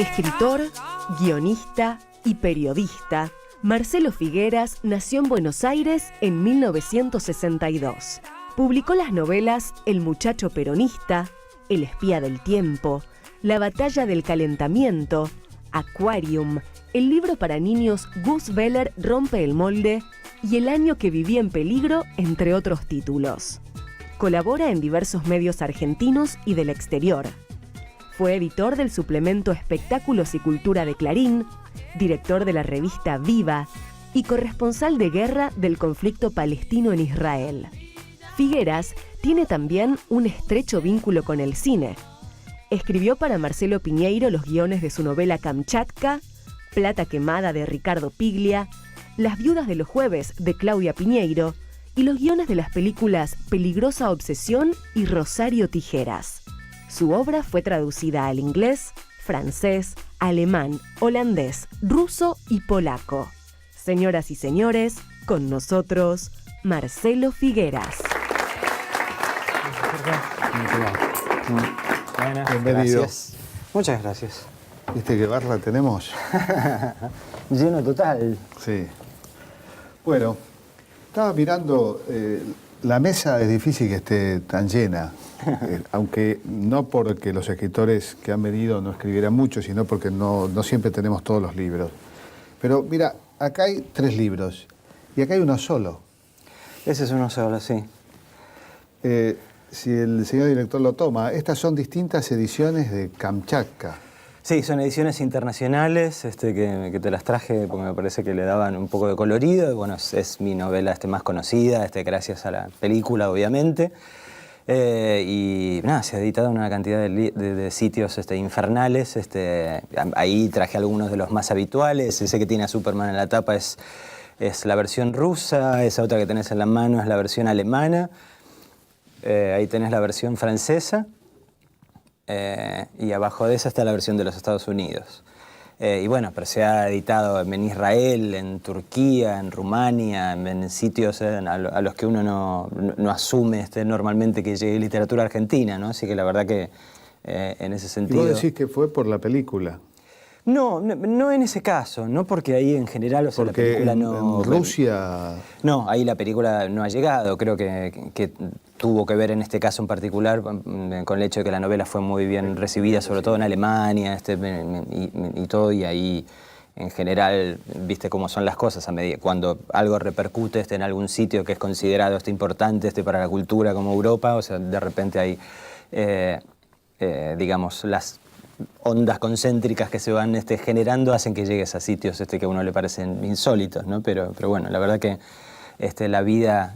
Escritor, guionista y periodista, Marcelo Figueras nació en Buenos Aires en 1962. Publicó las novelas El muchacho peronista, El espía del tiempo, La batalla del calentamiento, Aquarium, el libro para niños Gus Veller rompe el molde y El año que viví en peligro, entre otros títulos. Colabora en diversos medios argentinos y del exterior. Fue editor del suplemento Espectáculos y Cultura de Clarín, director de la revista Viva y corresponsal de guerra del conflicto palestino en Israel. Figueras tiene también un estrecho vínculo con el cine. Escribió para Marcelo Piñeiro los guiones de su novela Kamchatka, Plata quemada de Ricardo Piglia, Las viudas de los jueves de Claudia Piñeiro y los guiones de las películas Peligrosa obsesión y Rosario Tijeras. Su obra fue traducida al inglés, francés, alemán, holandés, ruso y polaco. Señoras y señores, con nosotros, Marcelo Figueras. Bienvenido. Gracias. Muchas gracias. ¿Viste qué barra tenemos? Lleno total. Sí. Bueno, estaba mirando, la mesa es difícil que esté tan llena, aunque no porque los escritores que han venido no escribieran mucho, sino porque no siempre tenemos todos los libros. Pero mira, acá hay 3 libros y acá hay uno solo. Ese es uno solo, sí. Si el señor director lo toma, estas son distintas ediciones de Kamchatka. Sí, son ediciones internacionales que te las traje porque me parece que le daban un poco de colorido. Bueno, es mi novela más conocida, gracias a la película, obviamente. Y nada, se ha editado en una cantidad de sitios infernales. Ahí traje algunos de los más habituales. Ese que tiene a Superman en la tapa es la versión rusa, esa otra que tenés en la mano es la versión alemana. Ahí tenés la versión francesa. Y abajo de esa está la versión de los Estados Unidos. Y bueno, pero se ha editado en Israel, en Turquía, en Rumania, en sitios a los que uno no asume normalmente que llegue literatura argentina, ¿no? Así que la verdad que en ese sentido... ¿Y vos decís que fue por la película? No en ese caso, no porque ahí en general, o sea, porque la película no... en Rusia... No, ahí la película no ha llegado, creo que tuvo que ver en este caso en particular con el hecho de que la novela fue muy bien recibida, sobre todo en Alemania y todo, y ahí en general, viste cómo son las cosas, cuando algo repercute en algún sitio que es considerado importante para la cultura como Europa, o sea, de repente hay, digamos, las ondas concéntricas que se van generando hacen que llegues a sitios que a uno le parecen insólitos, ¿no? Pero bueno, la verdad que la vida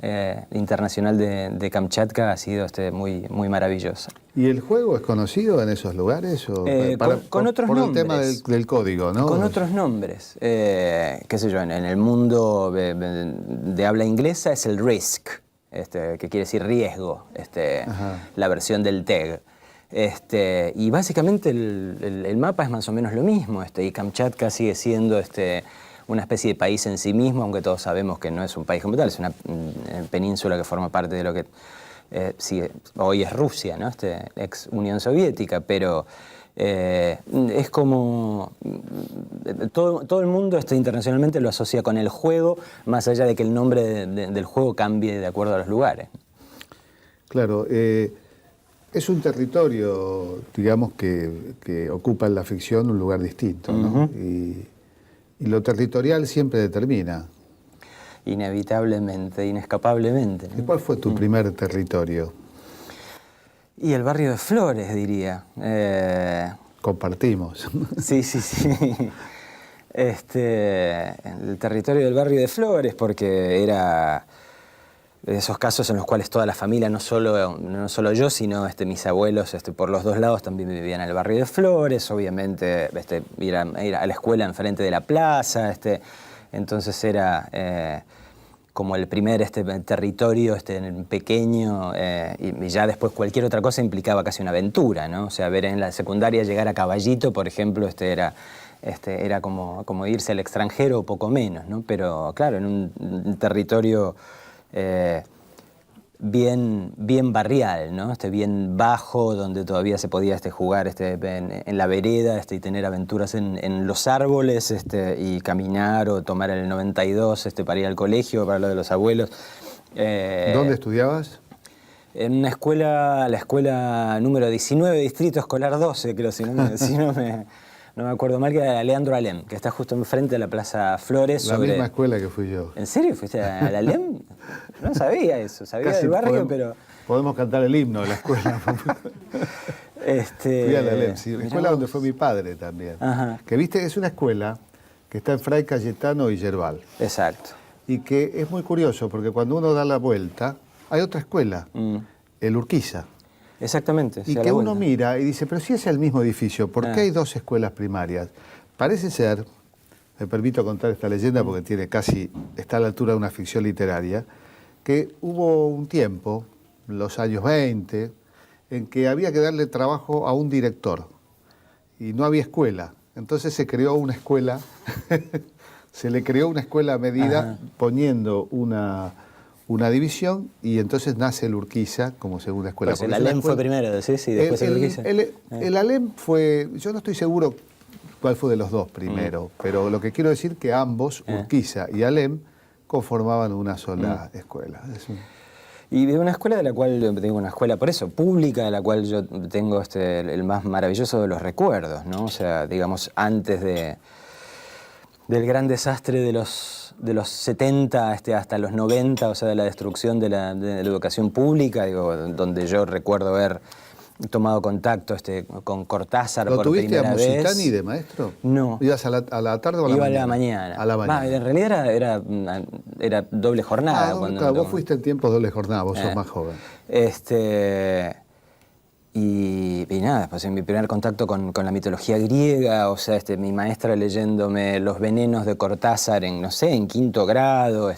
internacional de Kamchatka ha sido muy, muy maravillosa. ¿Y el juego es conocido en esos lugares? O con otros nombres. Por el tema del código, ¿no? Con otros nombres. Qué sé yo, en el mundo de habla inglesa es el Risk, que quiere decir riesgo, la versión del TEG. Y básicamente el mapa es más o menos lo mismo, y Kamchatka sigue siendo una especie de país en sí mismo, aunque todos sabemos que no es un país como tal, es una península que forma parte de lo que hoy es Rusia, ¿no? Ex Unión Soviética, pero es como todo el mundo internacionalmente lo asocia con el juego, más allá de que el nombre del juego cambie de acuerdo a los lugares. Claro, es un territorio, digamos, que ocupa en la ficción un lugar distinto, ¿no? Y lo territorial siempre determina. Inevitablemente, inescapablemente, ¿no? ¿Y cuál fue tu primer territorio? Y el barrio de Flores, diría. Compartimos. Sí. El territorio del barrio de Flores, porque era de esos casos en los cuales toda la familia, no solo yo, sino mis abuelos por los dos lados también vivían en el barrio de Flores, obviamente ir a la escuela enfrente de la plaza, entonces era como el primer territorio pequeño, y ya después cualquier otra cosa implicaba casi una aventura, ¿no? O sea, ver en la secundaria llegar a Caballito, por ejemplo, era como irse al extranjero o poco menos, ¿no? Pero claro, en un territorio bien barrial, ¿no? Bien bajo, donde todavía se podía jugar en la vereda y tener aventuras en los árboles y caminar o tomar el 92 para ir al colegio, para lo de los abuelos. ¿Dónde estudiabas? En una escuela, la escuela número 19, Distrito Escolar 12, creo, si no me acuerdo mal, que era Leandro Alem, que está justo enfrente de la Plaza Flores. La misma escuela que fui yo. ¿En serio? ¿Fuiste al Alem? No sabía eso, sabía Casi del barrio, pero... Podemos cantar el himno de la escuela. Fui al Alem, sí, la escuela donde fue mi padre también. Ajá. Que viste, es una escuela que está en Fray Cayetano y Yerbal. Exacto. Y que es muy curioso, porque cuando uno da la vuelta, hay otra escuela, el Urquiza. Exactamente. Y que uno mira y dice, pero si es el mismo edificio, ¿por qué hay dos escuelas primarias? Parece ser, me permito contar esta leyenda porque está a la altura de una ficción literaria, que hubo un tiempo, los años 20, en que había que darle trabajo a un director y no había escuela. Entonces se creó una escuela, se le creó una escuela a medida poniendo una división y entonces nace el Urquiza como segunda escuela. Pues el Alem fue primero, ¿sí? Y después el Urquiza. El Alem fue, yo no estoy seguro cuál fue de los dos primero, pero lo que quiero decir que ambos, Urquiza y Alem, conformaban una sola escuela. Y de una escuela de la cual, digo una escuela por eso, pública, de la cual yo tengo el más maravilloso de los recuerdos, ¿no? O sea, digamos, antes del gran desastre de los 70 hasta los 90, o sea, de la destrucción de la educación pública, digo, donde yo recuerdo haber tomado contacto con Cortázar por primera vez. ¿Tuviste a Musitani de maestro? No. ¿Ibas a la tarde o a la mañana? Iba a la mañana. A la mañana. En realidad era doble jornada. Claro, vos fuiste en tiempos doble jornada, vos sos más joven. Y nada, después en mi primer contacto con la mitología griega, o sea, mi maestra leyéndome Los venenos de Cortázar en quinto grado,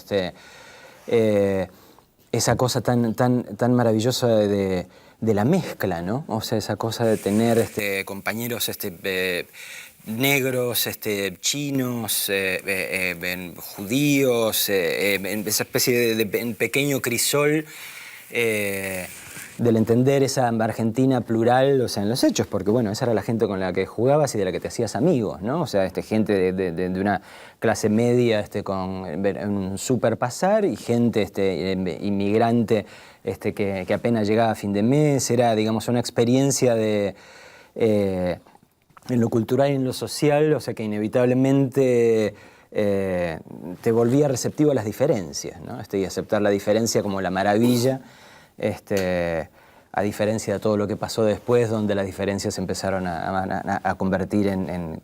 esa cosa tan maravillosa de la mezcla, ¿no? O sea, esa cosa de tener compañeros negros, chinos, judíos, esa especie de pequeño crisol del entender esa Argentina plural, o sea, en los hechos, porque bueno, esa era la gente con la que jugabas y de la que te hacías amigos, ¿no? O sea, gente de una clase media con un superpasar y gente inmigrante que apenas llegaba a fin de mes. Era, digamos, una experiencia en lo cultural y en lo social, o sea, que inevitablemente te volvía receptivo a las diferencias, ¿no? Y aceptar la diferencia como la maravilla, a diferencia de todo lo que pasó después, donde las diferencias se empezaron a convertir en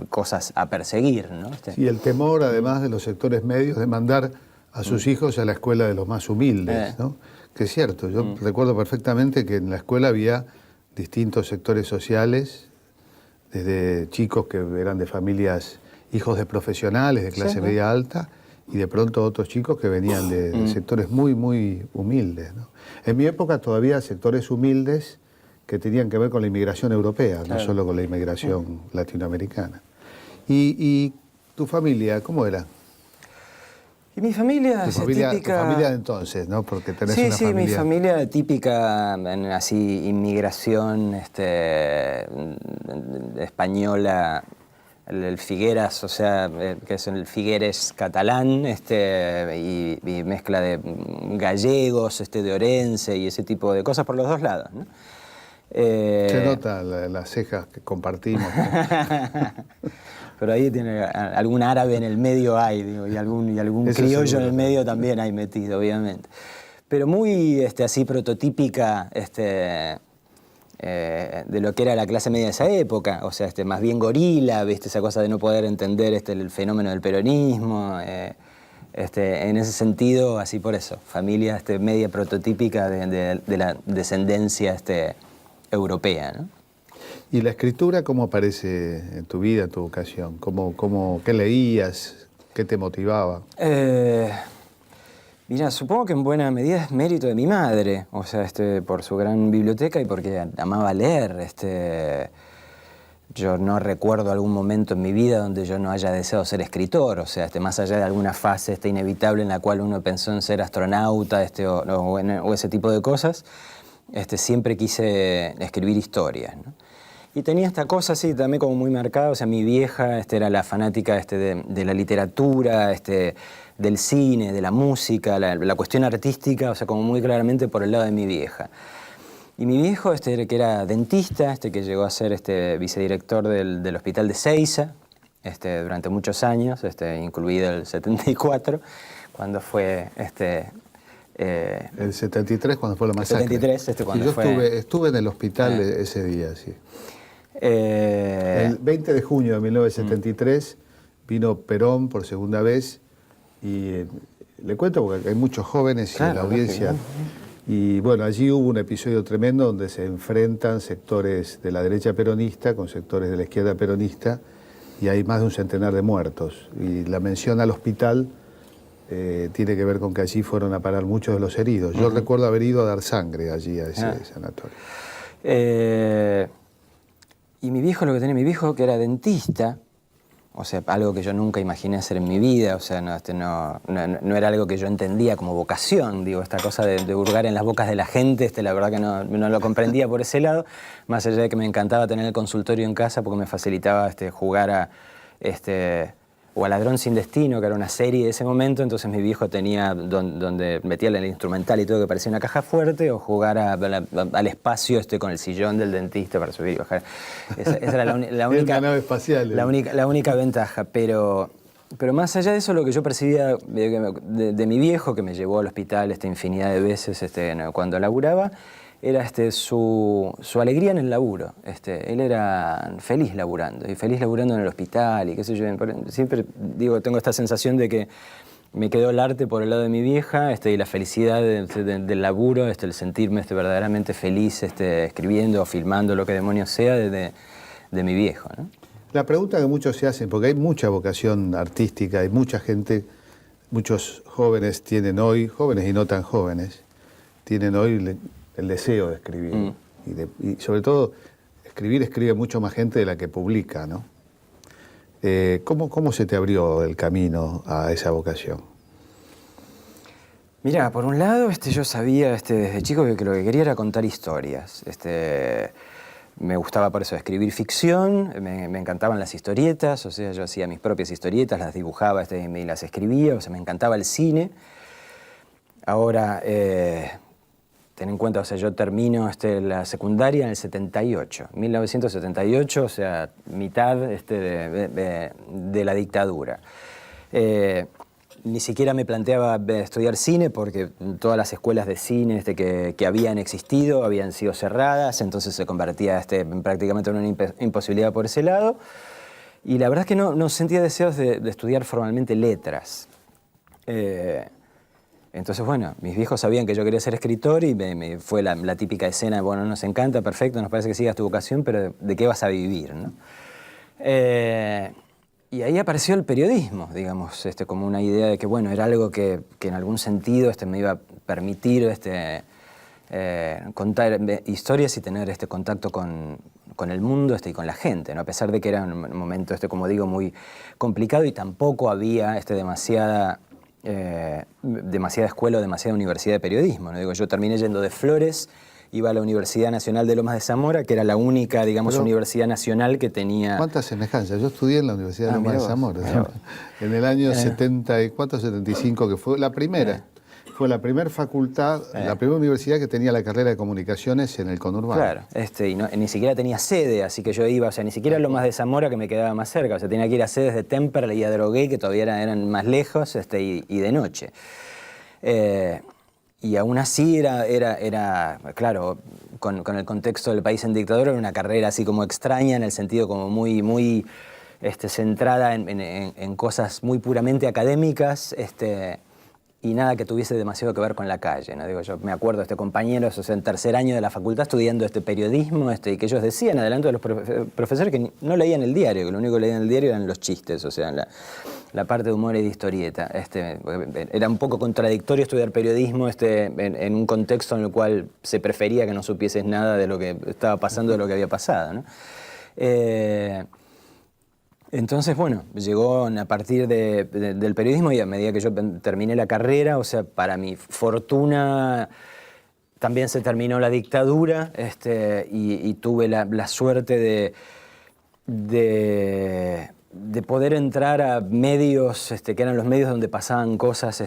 cosas a perseguir, ¿no? Sí, el temor, además de los sectores medios, de mandar a sus hijos a la escuela de los más humildes, ¿no? Que es cierto, yo recuerdo perfectamente que en la escuela había distintos sectores sociales, desde chicos que eran de familias, hijos de profesionales de clase media alta, y de pronto otros chicos que venían de sectores muy, muy humildes, ¿no? En mi época todavía sectores humildes que tenían que ver con la inmigración europea, no solo con la inmigración latinoamericana. ¿Y tu familia, cómo era? Y mi familia tu familia de entonces, ¿no? Porque tenés una familia... Sí, mi familia típica, así, inmigración española, el Figueras, o sea, que es el Figueres catalán, y mezcla de gallegos, de Orense y ese tipo de cosas por los dos lados, ¿no? Se nota las cejas que compartimos. Pero ahí tiene algún árabe en el medio hay, digo, y algún criollo en el medio también hay metido, obviamente. Pero muy así prototípica de lo que era la clase media de esa época, o sea, más bien gorila, ¿viste? Esa cosa de no poder entender el fenómeno del peronismo, en ese sentido, así por eso, familia media prototípica de la descendencia europea, ¿no? ¿Y la escritura cómo aparece en tu vida, en tu vocación? ¿Qué leías? ¿Qué te motivaba? Mira, supongo que en buena medida es mérito de mi madre, o sea, por su gran biblioteca y porque amaba leer. yo no recuerdo algún momento en mi vida donde yo no haya deseado ser escritor, o sea, más allá de alguna fase inevitable en la cual uno pensó en ser astronauta o ese tipo de cosas, siempre quise escribir historias, ¿no? Y tenía esta cosa así también como muy marcada, o sea, mi vieja era la fanática de la literatura, del cine, de la música, la cuestión artística, o sea, como muy claramente por el lado de mi vieja. Y mi viejo, que era dentista, que llegó a ser vicedirector del hospital de Seiza, durante muchos años, incluido el 74, cuando fue... el 73, cuando fue la masacre. El 73, cuando yo fue... estuve en el hospital ese día, sí. El 20 de junio de 1973 vino Perón por segunda vez y le cuento porque hay muchos jóvenes en la audiencia. Y bueno, allí hubo un episodio tremendo donde se enfrentan sectores de la derecha peronista con sectores de la izquierda peronista y hay más de un centenar de muertos. Y la mención al hospital tiene que ver con que allí fueron a parar muchos de los heridos. Yo recuerdo haber ido a dar sangre allí a ese sanatorio. Y mi viejo, mi viejo que era dentista, o sea, algo que yo nunca imaginé hacer en mi vida, o sea, no era algo que yo entendía como vocación, digo, esta cosa de hurgar en las bocas de la gente, la verdad que no lo comprendía por ese lado, más allá de que me encantaba tener el consultorio en casa porque me facilitaba jugar a, o a Ladrón sin Destino, que era una serie de ese momento, entonces mi viejo tenía donde metía el instrumental y todo que parecía una caja fuerte, o jugar al espacio con el sillón del dentista para subir y bajar. Esa era la única, nave espacial, la única ventaja, pero más allá de eso, lo que yo percibía de mi viejo, que me llevó al hospital infinidad de veces cuando laburaba, era su alegría en el laburo. Él era feliz laburando, y feliz laburando en el hospital, y qué sé yo. Siempre digo, tengo esta sensación de que me quedó el arte por el lado de mi vieja, y la felicidad del laburo, el sentirme verdaderamente feliz escribiendo o filmando, lo que demonios sea, de mi viejo, ¿no? La pregunta que muchos se hacen, porque hay mucha vocación artística, hay mucha gente, muchos jóvenes tienen hoy, jóvenes y no tan jóvenes, tienen hoy el deseo de escribir. Y sobre todo, escribe mucho más gente de la que publica, ¿no? ¿Cómo se te abrió el camino a esa vocación? Mira, por un lado, yo sabía desde chico que lo que quería era contar historias. Me gustaba por eso escribir ficción, me encantaban las historietas, o sea, yo hacía mis propias historietas, las dibujaba y las escribía, o sea, me encantaba el cine. Ahora, ten en cuenta, o sea, yo termino la secundaria en el 78, 1978, o sea, mitad de la dictadura. Ni siquiera me planteaba estudiar cine porque todas las escuelas de cine que habían existido habían sido cerradas, entonces se convertía prácticamente en una imposibilidad por ese lado. Y la verdad es que no sentía deseos de estudiar formalmente letras. Entonces, bueno, mis viejos sabían que yo quería ser escritor y fue la típica escena, bueno, nos encanta, perfecto, nos parece que sigas tu vocación, pero ¿de qué vas a vivir, no? Y ahí apareció el periodismo, digamos, como una idea de que, bueno, era algo que en algún sentido me iba a permitir contar historias y tener contacto con el mundo y con la gente, ¿no? A pesar de que era un momento, como digo, muy complicado y tampoco había demasiada escuela o demasiada universidad de periodismo, ¿no? Digo, yo terminé yendo de Flores, iba a la Universidad Nacional de Lomas de Zamora, que era la única, digamos, universidad nacional que tenía... ¿Cuántas semejanzas? Yo estudié en la Universidad de Lomas de Zamora, ¿no? En el año 74, 75, que fue la primera. Fue la primera facultad, la primera universidad que tenía la carrera de comunicaciones en el conurbano. Claro, y ni siquiera tenía sede, así que yo iba, o sea, ni siquiera a Lomas de Zamora, que me quedaba más cerca, o sea, tenía que ir a sedes de Temperley y a Drogué, que todavía eran más lejos, y de noche. Y aún así era claro, con el contexto del país en dictadura, era una carrera así como extraña, en el sentido como muy centrada en cosas muy puramente académicas, y nada que tuviese demasiado que ver con la calle, ¿no? Digo, yo me acuerdo de compañeros, o sea, en tercer año de la facultad estudiando periodismo, y que ellos decían, adelante de los profesores, que no leían el diario, que lo único que leían el diario eran los chistes, o sea, la parte de humor y de historieta. Era un poco contradictorio estudiar periodismo en un contexto en el cual se prefería que no supieses nada de lo que estaba pasando, de lo que había pasado, ¿no? Entonces, bueno, llegó a partir del periodismo y a medida que yo terminé la carrera, o sea, para mi fortuna también se terminó la dictadura, y tuve la suerte de poder entrar a medios, que eran los medios donde pasaban cosas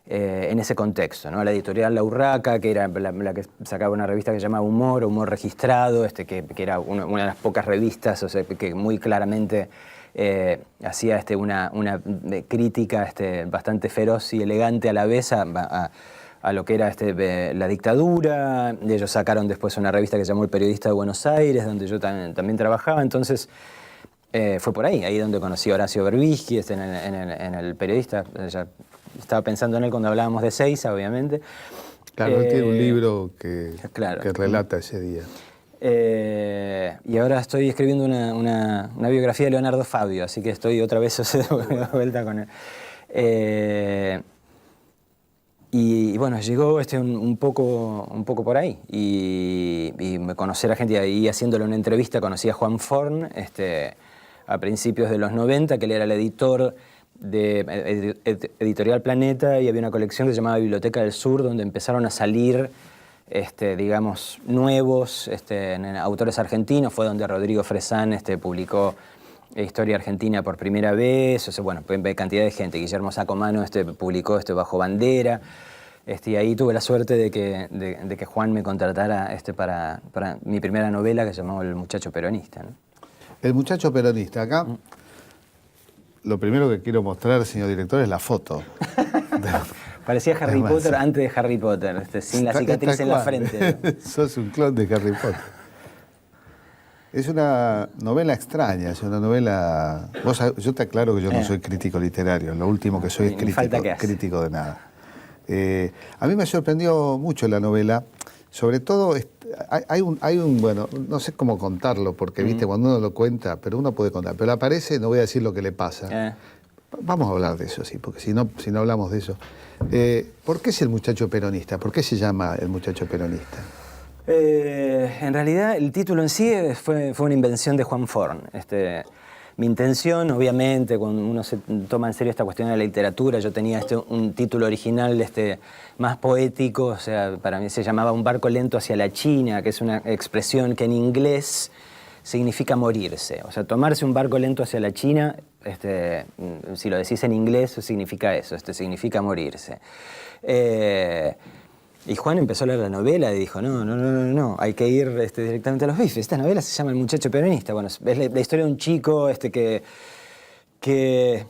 en ese contexto, ¿no? La editorial La Urraca, que era la que sacaba una revista que se llamaba Humor Registrado, que era una de las pocas revistas, o sea, que muy claramente hacía una crítica bastante feroz y elegante a la vez a lo que era la dictadura. Ellos sacaron después una revista que se llamó El Periodista de Buenos Aires, donde yo también trabajaba. Entonces fue por ahí donde conocí a Horacio Berbisky, en El Periodista. Ya estaba pensando en él cuando hablábamos de Seiza, obviamente. Claro, él tiene un libro que claro, que relata ese día. Y ahora estoy escribiendo una biografía de Leonardo Fabio, así que estoy otra vez de vuelta con él. Y bueno, llegó un poco por ahí. Y me conocí a la gente, y ahí haciéndole una entrevista conocí a Juan Forn, a principios de los 90, que él era el editor de Editorial Planeta, y había una colección que se llamaba Biblioteca del Sur, donde empezaron a salir, digamos, nuevos autores argentinos. Fue donde Rodrigo Fresán publicó Historia Argentina por primera vez. O sea, bueno, cantidad de gente. Guillermo Sacomano publicó Bajo Bandera. Y ahí tuve la suerte de que Juan me contratara para mi primera novela, que se llamaba El Muchacho Peronista, ¿no? El Muchacho Peronista. Acá, lo primero que quiero mostrar, señor director, es la foto. Parecía Harry Potter antes de Harry Potter, sin la cicatriz en la frente, ¿no? Sos un clon de Harry Potter. Es una novela extraña, es una novela... yo te aclaro que yo no soy crítico literario, lo último que soy es crítico de nada. A mí me sorprendió mucho la novela, sobre todo hay un bueno, no sé cómo contarlo, porque viste, cuando uno lo cuenta, pero uno puede contar, pero aparece, no voy a decir lo que le pasa. Vamos a hablar de eso, sí, porque si no hablamos de eso. ¿Por qué es El Muchacho Peronista? ¿Por qué se llama El Muchacho Peronista? En realidad el título en sí fue una invención de Juan Forn. Mi intención, obviamente, cuando uno se toma en serio esta cuestión de la literatura, yo tenía un título original más poético, o sea, para mí se llamaba Un barco lento hacia la China, que es una expresión que en inglés significa morirse. O sea, tomarse un barco lento hacia la China, si lo decís en inglés, significa eso, significa morirse. Y Juan empezó a leer la novela y dijo, no, hay que ir directamente a los bifes. Esta novela se llama El Muchacho Peronista. Bueno, es la historia de un chico que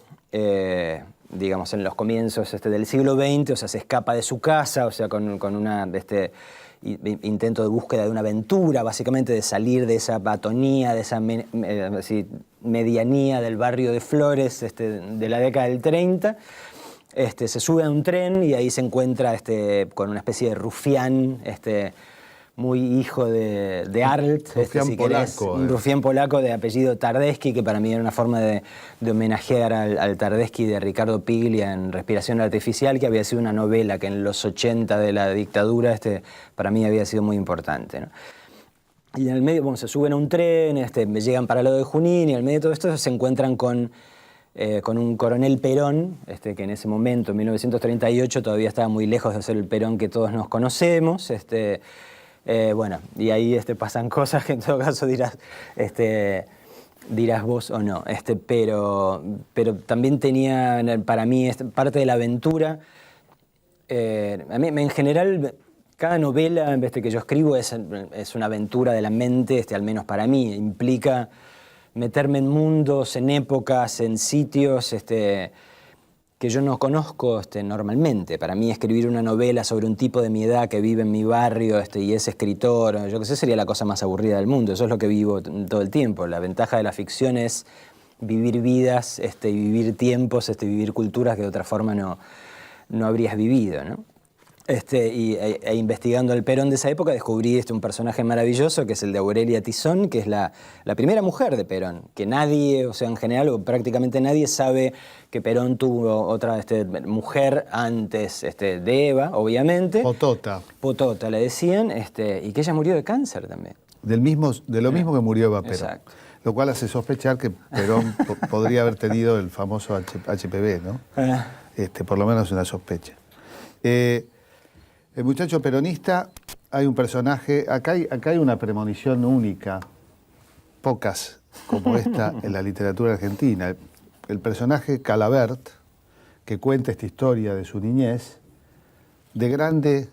digamos, en los comienzos del siglo XX, o sea, se escapa de su casa, o sea, con una intento de búsqueda de una aventura, básicamente de salir de esa batonía, de esa medianía del barrio de Flores de la década del 30. Se sube a un tren y ahí se encuentra con una especie de rufián, muy hijo de Arlt, rufián polaco, un rufián polaco de apellido Tardeschi, que para mí era una forma de homenajear al Tardeschi de Ricardo Piglia en Respiración Artificial, que había sido una novela que en los 80 de la dictadura para mí había sido muy importante, ¿no? Y en el medio, bueno, se suben a un tren, llegan para el lado de Junín, y en el medio de todo esto se encuentran con un coronel Perón, que en ese momento, en 1938, todavía estaba muy lejos de ser el Perón que todos nos conocemos. Bueno, y ahí pasan cosas que en todo caso dirás vos o no. Pero también tenía para mí parte de la aventura. A mí, en general, cada novela que yo escribo es una aventura de la mente, al menos para mí. Implica meterme en mundos, en épocas, en sitios que yo no conozco normalmente. Para mí escribir una novela sobre un tipo de mi edad que vive en mi barrio y es escritor, yo qué sé, sería la cosa más aburrida del mundo. Eso es lo que vivo todo el tiempo. La ventaja de la ficción es vivir vidas, vivir tiempos, vivir culturas que de otra forma no habrías vivido, ¿no? E investigando al Perón de esa época descubrí un personaje maravilloso que es el de Aurelia Tizón, que es la primera mujer de Perón, que nadie, o sea, en general, o prácticamente nadie sabe que Perón tuvo otra mujer antes de Eva, obviamente. Potota. Potota le decían, y que ella murió de cáncer también. de lo mismo que murió Eva Perón. Exacto. Lo cual hace sospechar que Perón podría haber tenido el famoso HPV, ¿no? Por lo menos una sospecha. El muchacho peronista, hay un personaje, acá hay una premonición única, pocas como esta en la literatura argentina. El personaje Calabert, que cuenta esta historia de su niñez, de grande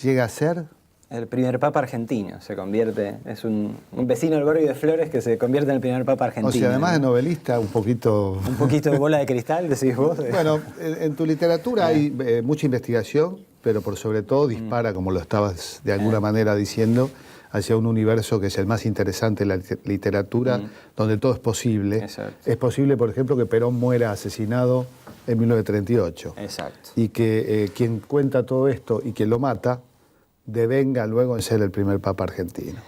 llega a ser... El primer papa argentino se convierte, es un vecino del barrio de Flores que se convierte en el primer papa argentino. O sea, además de novelista, un poquito... Un poquito de bola de cristal, decís vos. Bueno, en tu literatura hay mucha investigación, pero por sobre todo dispara, como lo estabas de alguna manera diciendo, hacia un universo que es el más interesante de la literatura, donde todo es posible. Exacto. Es posible, por ejemplo, que Perón muera asesinado en 1938. Exacto. Y que quien cuenta todo esto y quien lo mata, devenga luego en ser el primer papa argentino.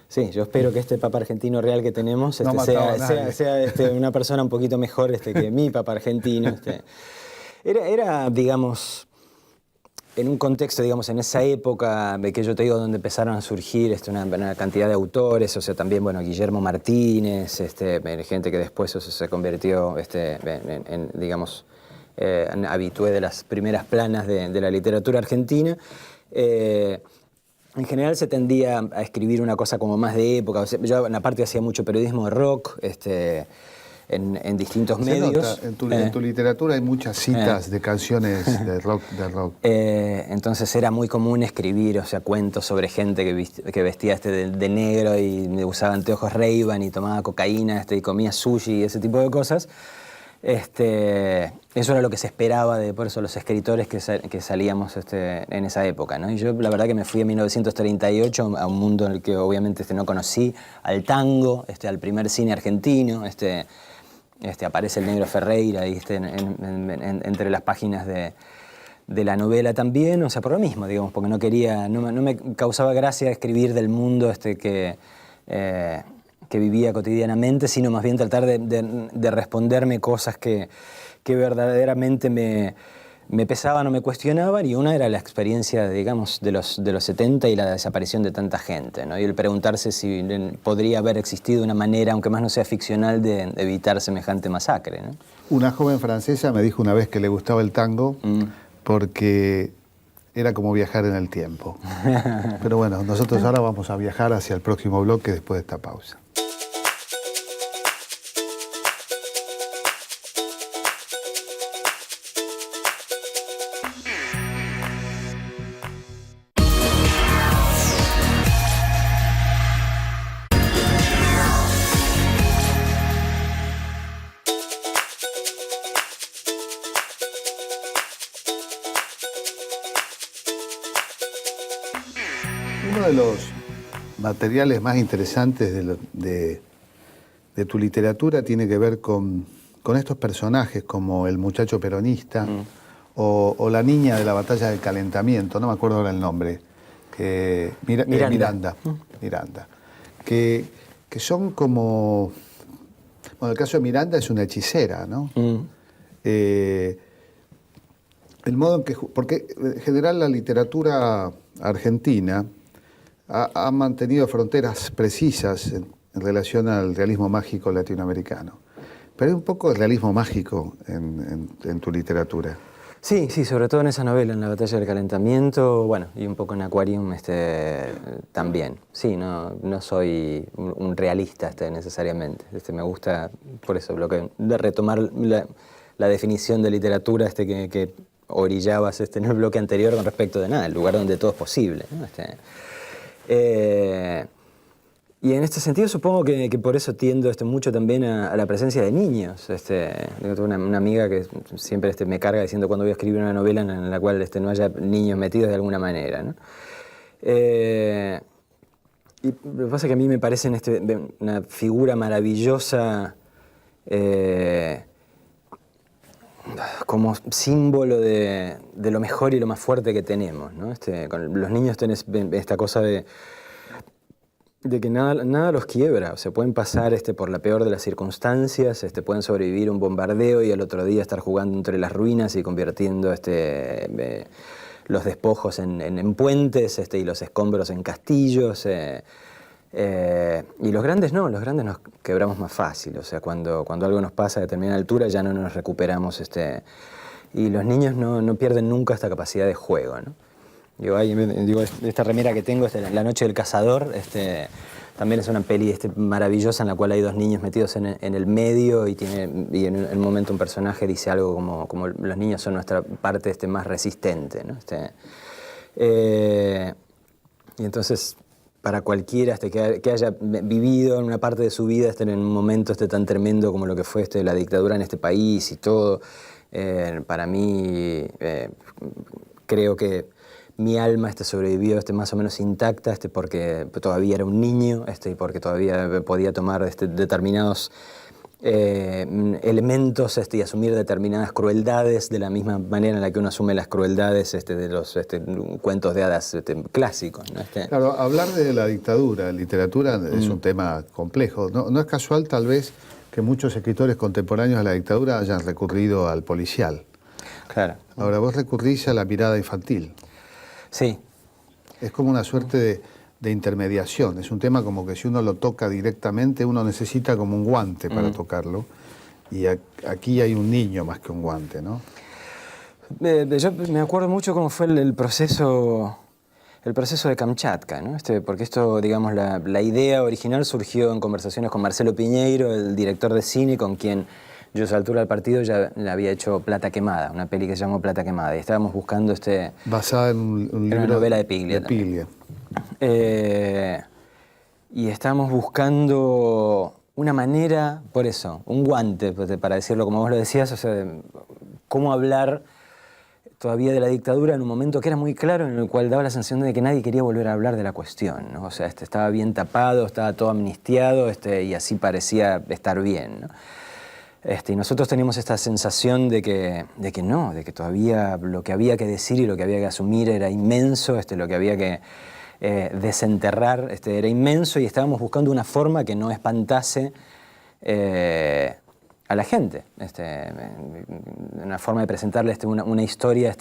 Sí, yo espero que este papa argentino real que tenemos No sea una persona un poquito mejor que mi papa argentino. Era, digamos, en un contexto, digamos, en esa época de que yo te digo, donde empezaron a surgir una cantidad de autores, o sea, también, bueno, Guillermo Martínez, gente que después se convirtió digamos, en habitué de las primeras planas de la literatura argentina. En general se tendía a escribir una cosa como más de época. O sea, yo aparte hacía mucho periodismo de rock en distintos medios. Nota, en tu literatura hay muchas citas de canciones de rock. Entonces era muy común escribir, o sea, cuentos sobre gente que vestía de negro y usaba anteojos Ray-Ban y tomaba cocaína y comía sushi y ese tipo de cosas. Eso era lo que se esperaba de por eso los escritores que salíamos en esa época, ¿no? Y yo la verdad que me fui en 1938 a un mundo en el que obviamente no conocí al tango, al primer cine argentino, aparece el Negro Ferreira ahí, entre las páginas de la novela también, o sea, por lo mismo, digamos, porque no me causaba gracia escribir del mundo que vivía cotidianamente, sino más bien tratar de responderme cosas que verdaderamente me pesaban o me cuestionaban, y una era la experiencia, digamos, de los 70 y la desaparición de tanta gente, ¿no? Y el preguntarse si podría haber existido una manera, aunque más no sea ficcional, de evitar semejante masacre, ¿no? Una joven francesa me dijo una vez que le gustaba el tango porque era como viajar en el tiempo. Pero bueno, nosotros ahora vamos a viajar hacia el próximo bloque después de esta pausa. Uno de los materiales más interesantes de tu literatura tiene que ver con estos personajes como el muchacho peronista o la niña de la batalla del calentamiento, no me acuerdo ahora el nombre, Miranda, que son como... Bueno, el caso de Miranda es una hechicera, ¿no? El modo en que... Porque en general la literatura argentina ha mantenido fronteras precisas en relación al realismo mágico latinoamericano. Pero hay un poco de realismo mágico en tu literatura. Sí, sobre todo en esa novela, en La batalla del calentamiento, bueno, y un poco en Aquarium también. Sí, no soy un realista necesariamente. Me gusta, por eso, de retomar la definición de literatura que orillabas en el bloque anterior con respecto de nada, el lugar donde todo es posible, ¿no? Y en este sentido supongo que por eso tiendo mucho también a la presencia de niños. Tengo una amiga que siempre me carga diciendo cuando voy a escribir una novela en la cual no haya niños metidos de alguna manera, ¿no? Y lo que pasa es que a mí me parecen una figura maravillosa como símbolo de lo mejor y lo más fuerte que tenemos, ¿no? Con los niños tenés esta cosa de que nada los quiebra. O sea, pueden pasar por la peor de las circunstancias, pueden sobrevivir un bombardeo y al otro día estar jugando entre las ruinas y convirtiendo los despojos en puentes y los escombros en castillos. Y los grandes no, los grandes nos quebramos más fácil. O sea, cuando algo nos pasa a determinada altura ya no nos recuperamos. Y los niños no pierden nunca esta capacidad de juego, ¿no? Digo, esta remera que tengo, La noche del cazador, también es una peli maravillosa en la cual hay dos niños metidos en el medio y en un momento un personaje dice algo como los niños son nuestra parte más resistente, ¿no? Y entonces, para cualquiera que haya vivido en una parte de su vida en un momento tan tremendo como lo que fue la dictadura en este país y todo, para mí creo que mi alma sobrevivió más o menos intacta porque todavía era un niño y porque todavía podía tomar determinados elementos y asumir determinadas crueldades de la misma manera en la que uno asume las crueldades de los cuentos de hadas clásicos, ¿no? Claro, hablar de la dictadura en literatura es un tema complejo. No es casual tal vez que muchos escritores contemporáneos de la dictadura hayan recurrido al policial. Claro. Ahora vos recurrís a la mirada infantil. Sí. Es como una suerte de intermediación. Es un tema como que si uno lo toca directamente, uno necesita como un guante para tocarlo. Y aquí hay un niño más que un guante, ¿no? Yo me acuerdo mucho cómo fue el proceso de Kamchatka, ¿no? Porque esto, digamos, la idea original surgió en conversaciones con Marcelo Piñeiro, el director de cine, con quien yo a esa altura del partido ya le había hecho Plata Quemada, una peli que se llamó Plata Quemada, y estábamos buscando basada en un libro... Era una novela de Piglia. Y estábamos buscando una manera, por eso, un guante, para decirlo como vos lo decías, o sea, cómo hablar todavía de la dictadura en un momento que era muy claro, en el cual daba la sensación de que nadie quería volver a hablar de la cuestión, ¿no? O sea, estaba bien tapado, estaba todo amnistiado, y así parecía estar bien, ¿no? Y nosotros teníamos esta sensación de que todavía lo que había que decir y lo que había que asumir era inmenso, lo que había que desenterrar era inmenso, y estábamos buscando una forma que no espantase a la gente, una forma de presentarle una historia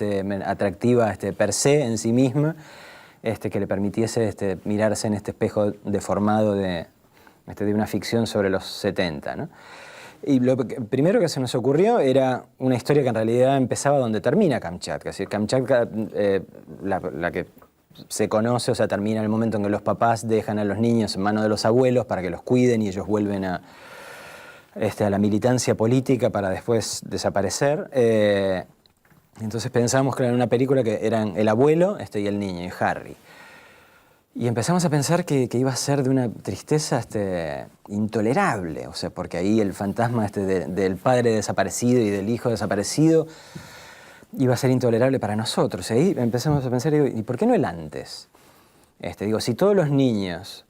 atractiva per se en sí misma, que le permitiese mirarse en este espejo deformado de una ficción sobre los 70, ¿no? Y lo primero que se nos ocurrió era una historia que en realidad empezaba donde termina Kamchatka. Es decir, Kamchatka, la que se conoce, o sea, termina en el momento en que los papás dejan a los niños en manos de los abuelos para que los cuiden y ellos vuelven a la militancia política para después desaparecer. Entonces pensamos que era una película que eran el abuelo y el niño, y Harry. Y empezamos a pensar que iba a ser de una tristeza intolerable, o sea, porque ahí el fantasma del padre desaparecido y del hijo desaparecido iba a ser intolerable para nosotros. Y ahí empezamos a pensar, ¿y por qué no el antes? Si todos los niños,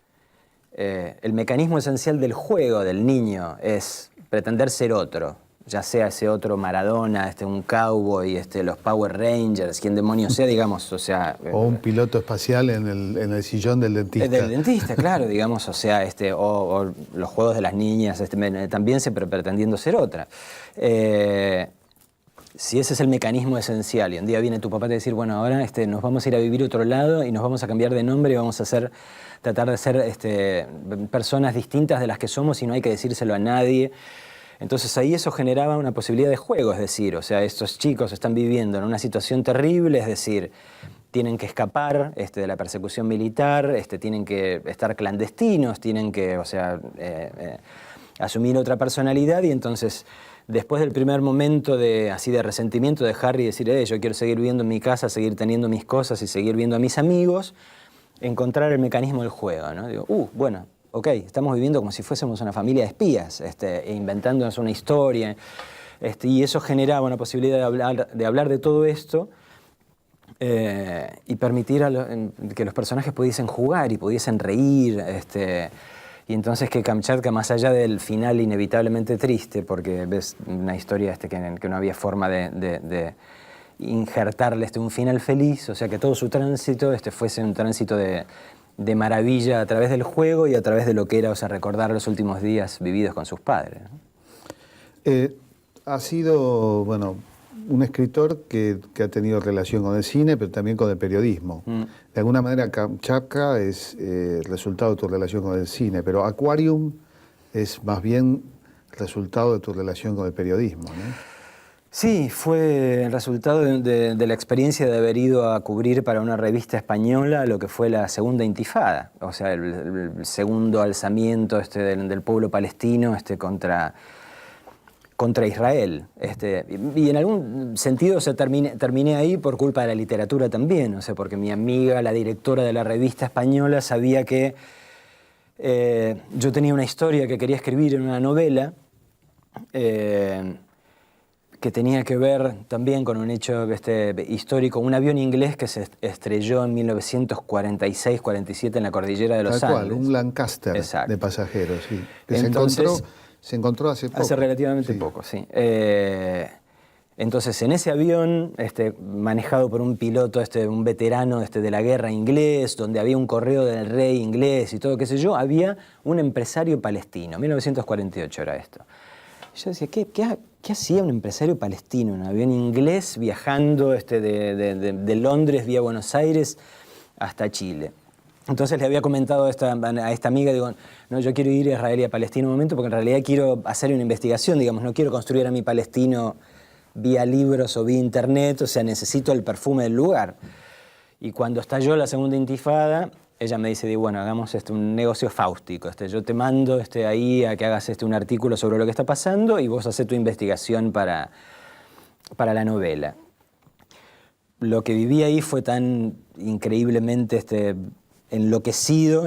el mecanismo esencial del juego del niño es pretender ser otro, ya sea ese otro Maradona, un cowboy, los Power Rangers, quien demonios sea, digamos, o sea... O un piloto espacial en el sillón del dentista. Del dentista, claro, digamos, o sea, o los juegos de las niñas, también siempre pretendiendo ser otra. Si ese es el mecanismo esencial, y un día viene tu papá a decir, bueno, ahora nos vamos a ir a vivir a otro lado y nos vamos a cambiar de nombre y vamos a tratar de ser personas distintas de las que somos y no hay que decírselo a nadie. Entonces ahí eso generaba una posibilidad de juego, es decir, o sea, estos chicos están viviendo en una situación terrible, es decir, tienen que escapar de la persecución militar, tienen que estar clandestinos, tienen que, o sea, asumir otra personalidad, y entonces después del primer momento de resentimiento de Harry, decir, yo quiero seguir viviendo en mi casa, seguir teniendo mis cosas y seguir viendo a mis amigos, encontrar el mecanismo del juego, ¿no? Digo, bueno, ok, estamos viviendo como si fuésemos una familia de espías, e inventándonos una historia, y eso generaba una posibilidad de hablar de todo esto y permitir que los personajes pudiesen jugar y pudiesen reír, y entonces que Kamchatka, más allá del final inevitablemente triste, porque ves una historia que no había forma de injertarle un final feliz, o sea, que todo su tránsito fuese un tránsito de maravilla a través del juego y a través de lo que era, o sea, recordar los últimos días vividos con sus padres, ¿no? Ha sido, bueno, un escritor que ha tenido relación con el cine, pero también con el periodismo. De alguna manera, Kamchatka es el resultado de tu relación con el cine, pero Aquarium es más bien resultado de tu relación con el periodismo, ¿no? Sí, fue el resultado de la experiencia de haber ido a cubrir para una revista española lo que fue la segunda intifada, o sea, el segundo alzamiento del pueblo palestino contra Israel. Y en algún sentido terminé ahí por culpa de la literatura también, o sea, porque mi amiga, la directora de la revista española, sabía que yo tenía una historia que quería escribir en una novela, que tenía que ver también con un hecho histórico, un avión inglés que se estrelló en 1946-47 en la cordillera de los Andes. Un Lancaster. Exacto. De pasajeros, sí. Que entonces, se encontró hace poco. Hace relativamente poco, sí. Entonces, en ese avión, manejado por un piloto, un veterano de la guerra inglés, donde había un correo del rey inglés y todo, qué sé yo, había un empresario palestino. 1948 era esto. Yo decía, ¿qué hacía un empresario palestino en un avión inglés viajando de Londres vía Buenos Aires hasta Chile? Entonces le había comentado a esta amiga, digo, no, yo quiero ir a Israel y a Palestina un momento porque en realidad quiero hacer una investigación, digamos, no quiero construir a mi palestino vía libros o vía internet, o sea, necesito el perfume del lugar. Y cuando estalló la segunda intifada, ella me dice, bueno, hagamos un negocio fáustico. Yo te mando ahí a que hagas un artículo sobre lo que está pasando y vos haces tu investigación para la novela. Lo que viví ahí fue tan increíblemente enloquecido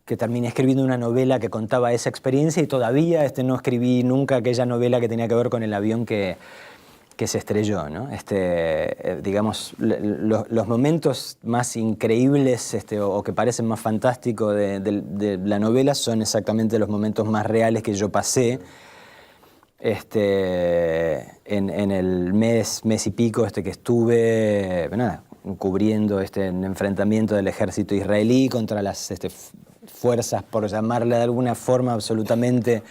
que terminé escribiendo una novela que contaba esa experiencia y todavía no escribí nunca aquella novela que tenía que ver con el avión que se estrelló, ¿no? Digamos, los momentos más increíbles o que parecen más fantásticos de la novela son exactamente los momentos más reales que yo pasé en el mes y pico que estuve cubriendo el enfrentamiento del ejército israelí contra las fuerzas, por llamarle de alguna forma, absolutamente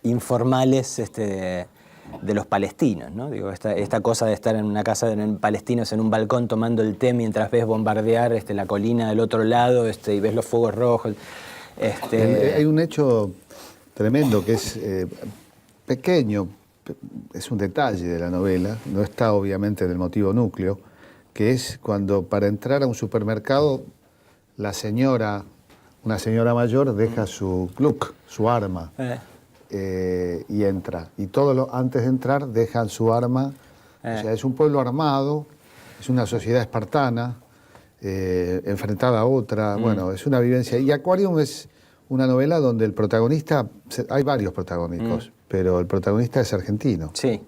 informales de los palestinos, ¿no? Digo, esta cosa de estar en una casa de palestinos en un balcón tomando el té mientras ves bombardear la colina del otro lado y ves los fuegos rojos. Hay un hecho tremendo que es pequeño, es un detalle de la novela, no está obviamente en el motivo núcleo, que es cuando para entrar a un supermercado una señora mayor deja su Glock, su arma. Y entra. Y antes de entrar dejan su arma. O sea, es un pueblo armado, es una sociedad espartana, enfrentada a otra. Bueno, es una vivencia. Y Aquarium es una novela donde el protagonista, hay varios protagónicos, pero el protagonista es argentino. Sí.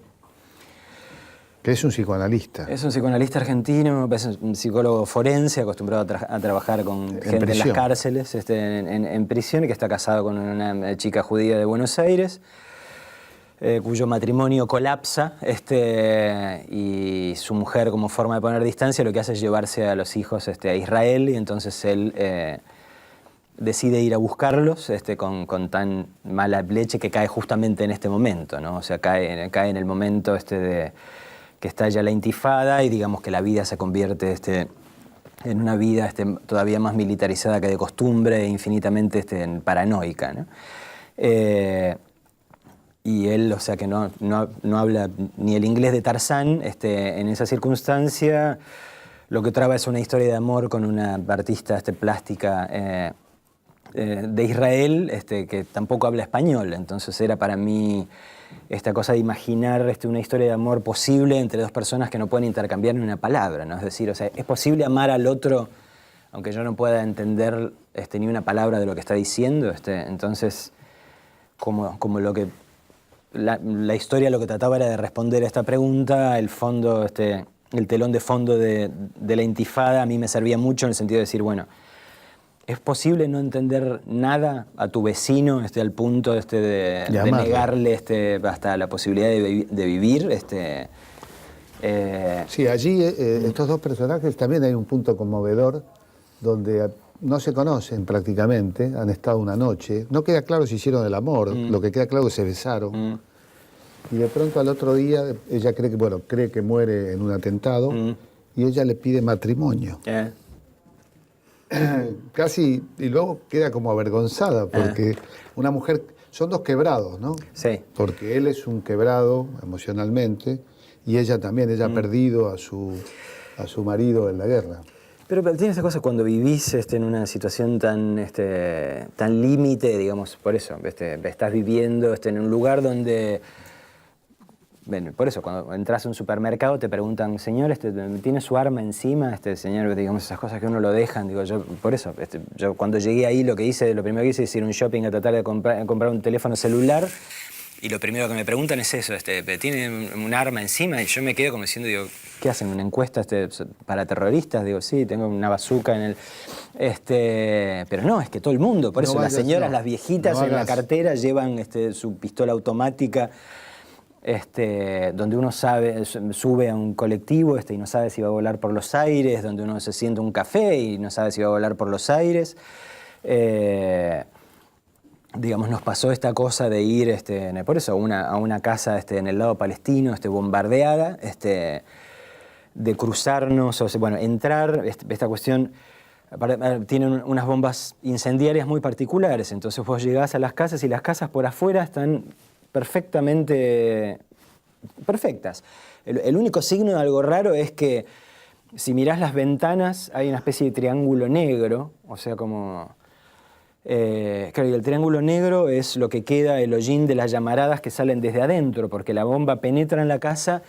Que es un psicoanalista. Es un psicoanalista argentino, es un psicólogo forense, acostumbrado a trabajar con gente en las cárceles, en prisión, que está casado con una chica judía de Buenos Aires, cuyo matrimonio colapsa, y su mujer, como forma de poner distancia, lo que hace es llevarse a los hijos a Israel, y entonces él decide ir a buscarlos con tan mala leche que cae justamente en este momento, ¿no? O sea, cae en el momento que estalla la intifada y digamos que la vida se convierte en una vida todavía más militarizada que de costumbre e infinitamente paranoica, ¿no? Y él, o sea, que no habla ni el inglés de Tarzán, en esa circunstancia lo que traba es una historia de amor con una artista plástica de Israel que tampoco habla español, entonces era para mí esta cosa de imaginar una historia de amor posible entre dos personas que no pueden intercambiar ni una palabra, ¿no? Es decir, o sea, es posible amar al otro aunque yo no pueda entender ni una palabra de lo que está diciendo, entonces como lo que la historia lo que trataba era de responder a esta pregunta, el fondo, el telón de fondo de la intifada a mí me servía mucho en el sentido de decir, bueno, ¿es posible no entender nada a tu vecino al punto de negarle hasta la posibilidad de vivir? Sí, allí estos dos personajes también hay un punto conmovedor donde no se conocen prácticamente, han estado una noche, no queda claro si hicieron el amor, lo que queda claro es que se besaron. y de pronto al otro día ella cree que muere en un atentado y ella le pide matrimonio. Casi, y luego queda como avergonzada porque una mujer, son dos quebrados, ¿no? Sí. Porque él es un quebrado emocionalmente y ella también, ella ha perdido a su marido en la guerra. Pero tiene esa cosa cuando vivís en una situación tan límite, digamos, por eso, estás viviendo en un lugar donde... Bueno, por eso, cuando entras a un supermercado te preguntan, señor, ¿tiene su arma encima? Señor, digamos, esas cosas que uno lo dejan, digo, yo, por eso, yo cuando llegué ahí lo primero que hice es ir a un shopping a tratar de comprar un teléfono celular, y lo primero que me preguntan es eso, ¿tiene un arma encima? Y yo me quedo como diciendo, digo, ¿qué hacen? ¿Una encuesta para terroristas? Digo, sí, tengo una bazooka en el... pero no, es que todo el mundo, por eso las señoras, las viejitas en la cartera llevan su pistola automática, donde uno sube a un colectivo y no sabe si va a volar por los aires, donde uno se sienta un café y no sabe si va a volar por los aires. Digamos, nos pasó esta cosa de ir, por eso, a una casa en el lado palestino, bombardeada, de cruzarnos, entrar, esta cuestión, tienen unas bombas incendiarias muy particulares, entonces vos llegás a las casas y las casas por afuera están perfectamente perfectas. El único signo de algo raro es que si mirás las ventanas hay una especie de triángulo negro, o sea, como... claro, y el triángulo negro es lo que queda, el hollín de las llamaradas que salen desde adentro, porque la bomba penetra en la casa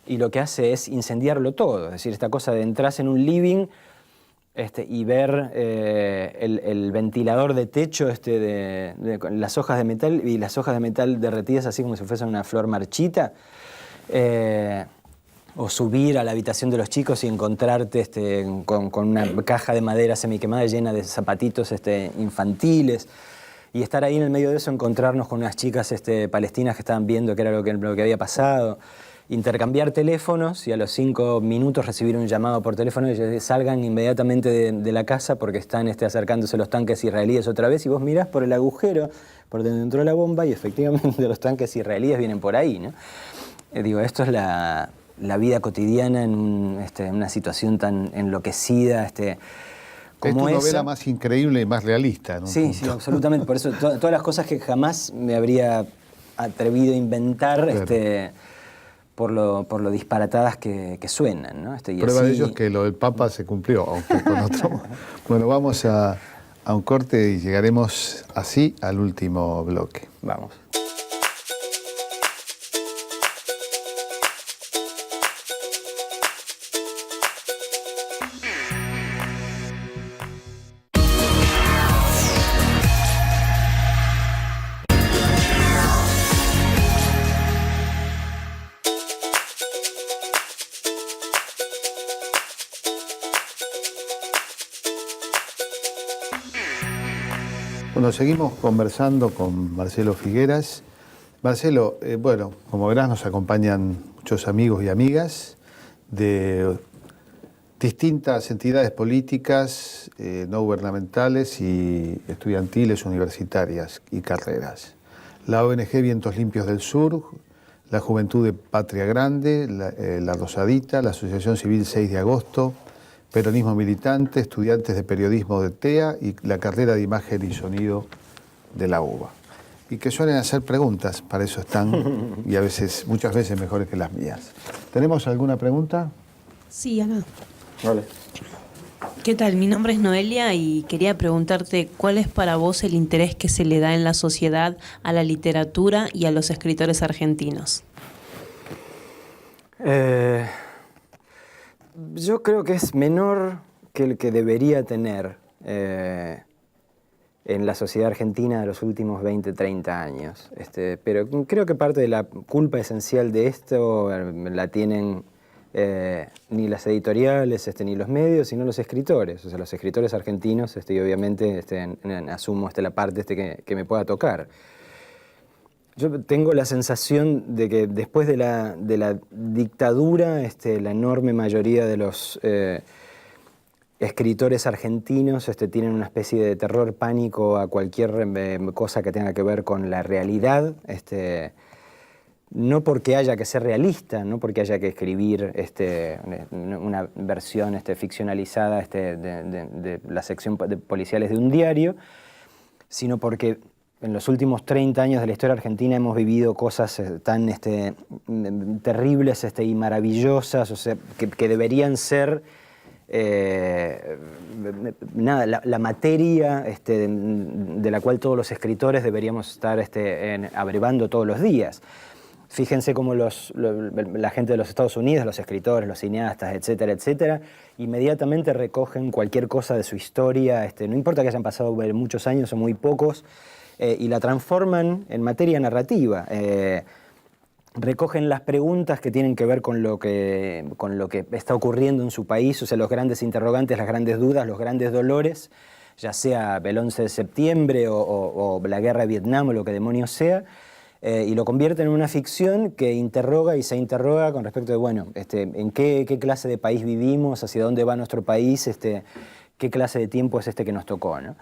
y lo que hace es incendiarlo todo. Es decir, esta cosa de entrar en un living y ver el ventilador de techo con las hojas de metal y las hojas de metal derretidas así como si fuese una flor marchita. O subir a la habitación de los chicos y encontrarte con una caja de madera semiquemada llena de zapatitos infantiles. Y estar ahí en el medio de eso, encontrarnos con unas chicas palestinas que estaban viendo qué era lo que había pasado. Intercambiar teléfonos y a los 5 minutos recibir un llamado por teléfono y salgan inmediatamente de la casa porque están acercándose los tanques israelíes otra vez. Y vos mirás por el agujero por donde entró la bomba y efectivamente los tanques israelíes vienen por ahí, ¿no? Digo, esto es la vida cotidiana en una situación tan enloquecida, como es tu novela más increíble y más realista, ¿no? Sí, sí, absolutamente. Por eso, todas las cosas que jamás me habría atrevido a inventar, claro. Por lo disparatadas que suenan, ¿no? Prueba de ello es que lo del Papa se cumplió, aunque con otro... Bueno, vamos a un corte y llegaremos así al último bloque. Vamos. Bueno, seguimos conversando con Marcelo Figueras. Marcelo, bueno, como verás nos acompañan muchos amigos y amigas de distintas entidades políticas, no gubernamentales y estudiantiles, universitarias y carreras. La ONG Vientos Limpios del Sur, la Juventud de Patria Grande, la Rosadita, la Asociación Civil 6 de Agosto, Peronismo Militante, estudiantes de periodismo de TEA y la carrera de imagen y sonido de la UBA. Y que suelen hacer preguntas, para eso están, y muchas veces mejores que las mías. ¿Tenemos alguna pregunta? Sí, Ana. Vale. ¿Qué tal? Mi nombre es Noelia y quería preguntarte cuál es para vos el interés que se le da en la sociedad a la literatura y a los escritores argentinos. Yo creo que es menor que el que debería tener en la sociedad argentina de los últimos 20, 30 años. Pero creo que parte de la culpa esencial de esto la tienen ni las editoriales, ni los medios, sino los escritores. O sea, los escritores argentinos, y obviamente asumo la parte que me pueda tocar. Yo tengo la sensación de que después de la dictadura, la enorme mayoría de los escritores argentinos tienen una especie de terror, pánico a cualquier cosa que tenga que ver con la realidad. no porque haya que ser realista, no porque haya que escribir una versión ficcionalizada de la sección de policiales de un diario, sino porque en los últimos 30 años de la historia argentina hemos vivido cosas tan terribles y maravillosas, o sea, que deberían ser la materia de la cual todos los escritores deberíamos estar abrevando todos los días. Fíjense cómo la gente de los Estados Unidos, los escritores, los cineastas, etcétera, etcétera, inmediatamente recogen cualquier cosa de su historia, no importa que hayan pasado muchos años o muy pocos, y la transforman en materia narrativa. Recogen las preguntas que tienen que ver con lo que está ocurriendo en su país, o sea, los grandes interrogantes, las grandes dudas, los grandes dolores, ya sea el 11 de septiembre o la guerra de Vietnam o lo que demonios sea, y lo convierten en una ficción que interroga y se interroga con respecto de, bueno, en qué clase de país vivimos, hacia dónde va nuestro país, qué clase de tiempo es que nos tocó, ¿no?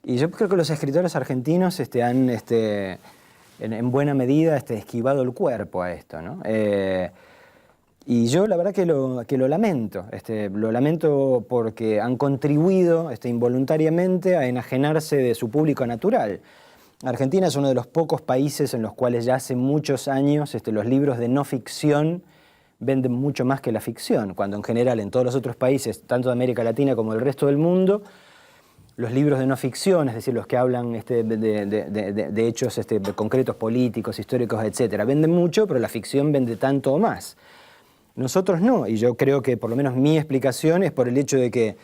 Y yo creo que los escritores argentinos han, en buena medida, esquivado el cuerpo a esto, ¿no? Y yo la verdad que lo lamento. Lo lamento porque han contribuido involuntariamente a enajenarse de su público natural. Argentina es uno de los pocos países en los cuales ya hace muchos años los libros de no ficción venden mucho más que la ficción, cuando en general en todos los otros países, tanto de América Latina como del resto del mundo, los libros de no ficción, es decir, los que hablan de hechos concretos, políticos, históricos, etc., venden mucho, pero la ficción vende tanto o más. Nosotros no, y yo creo que por lo menos mi explicación es por el hecho de que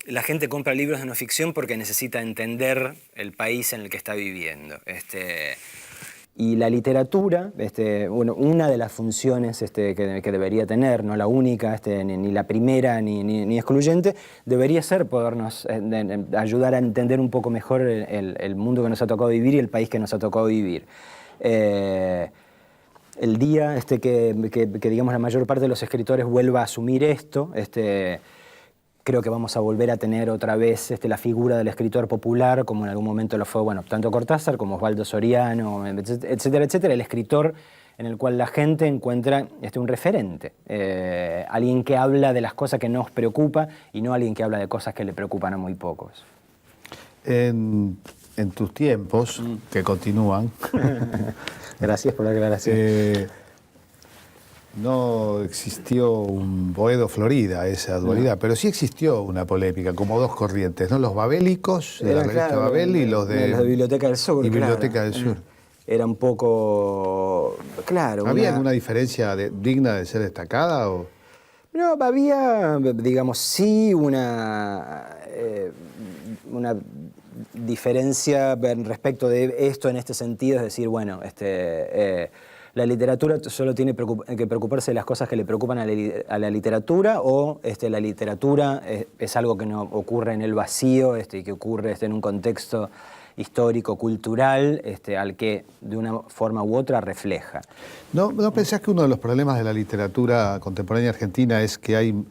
la gente compra libros de no ficción porque necesita entender el país en el que está viviendo. Y la literatura, una de las funciones que debería tener, no la única, ni la primera ni excluyente, debería ser podernos ayudar a entender un poco mejor el mundo que nos ha tocado vivir y el país que nos ha tocado vivir. El día que digamos la mayor parte de los escritores vuelva a asumir esto, creo que vamos a volver a tener otra vez la figura del escritor popular, como en algún momento lo fue, bueno, tanto Cortázar como Osvaldo Soriano, etcétera, etcétera, el escritor en el cual la gente encuentra un referente, alguien que habla de las cosas que nos preocupa y no alguien que habla de cosas que le preocupan a muy pocos. En tus tiempos, que continúan... Gracias por la aclaración. No existió un Boedo Florida, esa dualidad, pero sí existió una polémica, como dos corrientes, ¿no? Los babélicos, de la revista Babel, y los de Biblioteca del Sur. Y Biblioteca del Sur. Era un poco... Claro. ¿Había alguna diferencia digna de ser destacada? ¿O? No, había, digamos, sí una diferencia respecto de esto en este sentido, es decir, bueno, la literatura solo tiene que preocuparse de las cosas que le preocupan a la literatura, o la literatura es algo que no ocurre en el vacío y que ocurre en un contexto histórico, cultural, al que de una forma u otra refleja. ¿No pensás que uno de los problemas de la literatura contemporánea argentina es que hay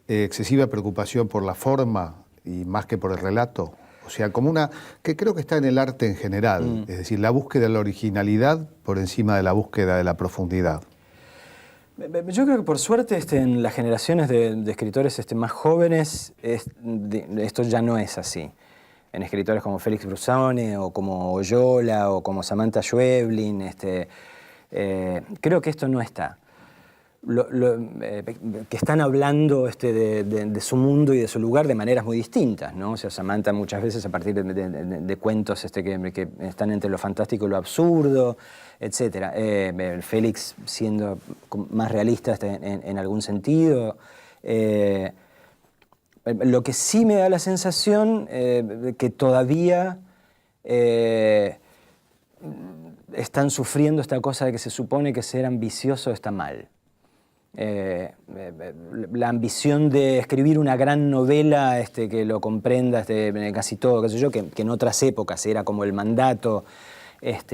excesiva preocupación por la forma y más que por el relato? O sea, como que creo que está en el arte en general, es decir, la búsqueda de la originalidad por encima de la búsqueda de la profundidad. Yo creo que por suerte en las generaciones de escritores más jóvenes esto ya no es así. En escritores como Félix Brusone o como Oyola o como Samantha Schweblin, creo que esto no está. Que están hablando de su mundo y de su lugar de maneras muy distintas, ¿no? O sea, Samantha muchas veces a partir de cuentos que están entre lo fantástico y lo absurdo, etc. Félix siendo más realista en algún sentido. Lo que sí me da la sensación que todavía están sufriendo esta cosa de que se supone que ser ambicioso está mal. La ambición de escribir una gran novela que lo comprenda casi todo, qué sé yo, que en otras épocas era como el mandato,